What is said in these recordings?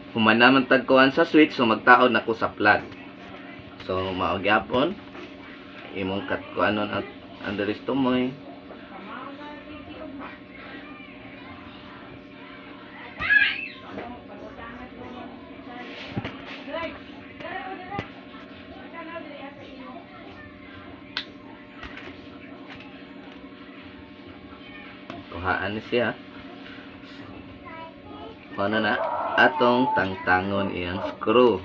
Human naman tagkuhan sa switch, so magtaon ako sa plug. So mao gyapon imong kat kuanon at andres tumoy. Kuhaan ni siya. Kuha na atong tangtangon iyang screw.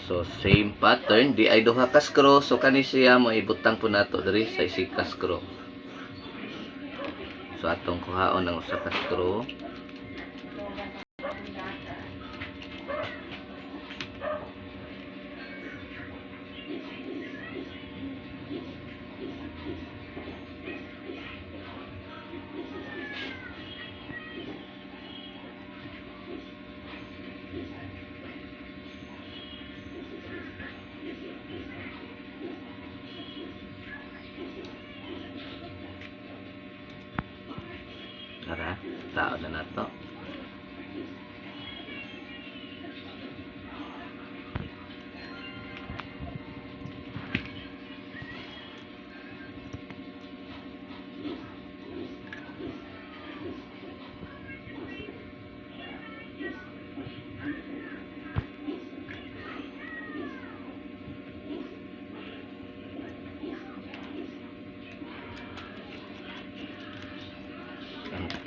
So same pattern, di ay duha ka screw, so kani siya mo ibutang po nato diri sa isika screw. So atong kuhaon ang usa ka screw. Tara, tao na nato.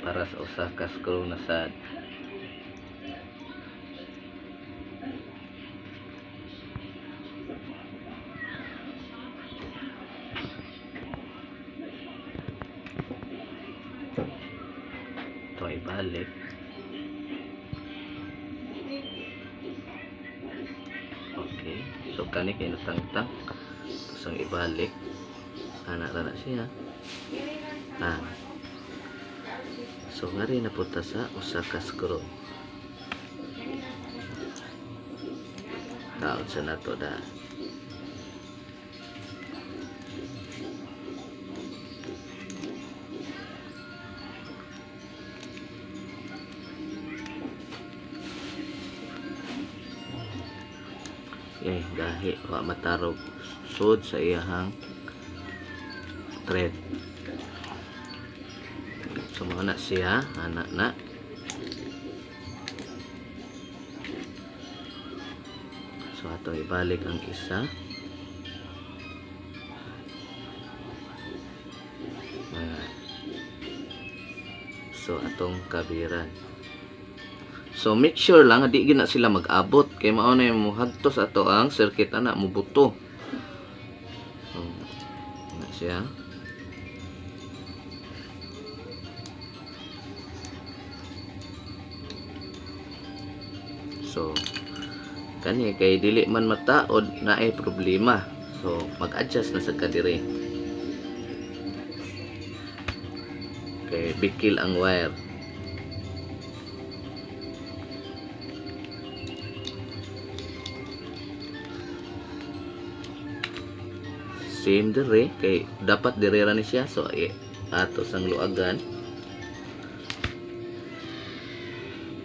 Para sa usa ka screw na sad. Ito ibalik. Okay, so kani kay natangtang. Tapos ang ibalik. Ana na siya. So ngari na punta sa usa ka screw. Taon sa nato da. Gahi wa matarog sud sa iyahang thread. So mga na siya, anak na. So ato ibalik ang isa. So atong kabiran. So make sure lang di gina sila mag-abot kay mao na yung muhadtos ato ang circuit ana mubuto. So na siya. So kani kay dili man mataod na ay problema. So mag-adjust na sa kadiri. Kay bikil ang wire. Same dire kay dapat direra ni siya, so ato sang luagan.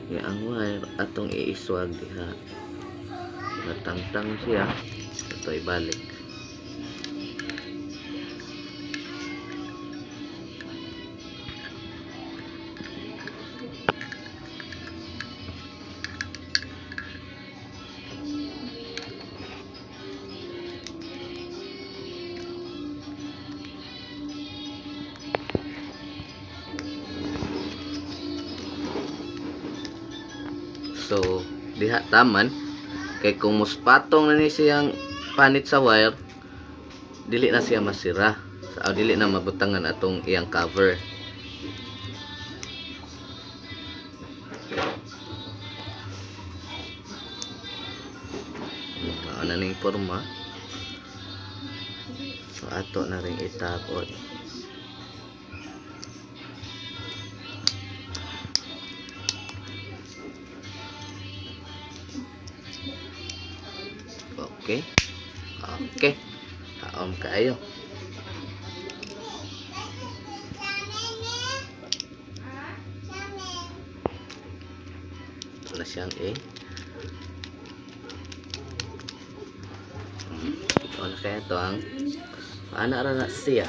Ya ang wire atong iiswag diha. Natangtang siya, ito ibalik. So diha taman kay kung muspatong na ni siyang panit sa wire, dili na siya masira. So dili na mabutangan atong iyang cover. Ano ning forma. So ato na ring itabot. Okay. Okay. Haom kaayo. Ito na siyang ito na kaya ito ang ana ra na siya.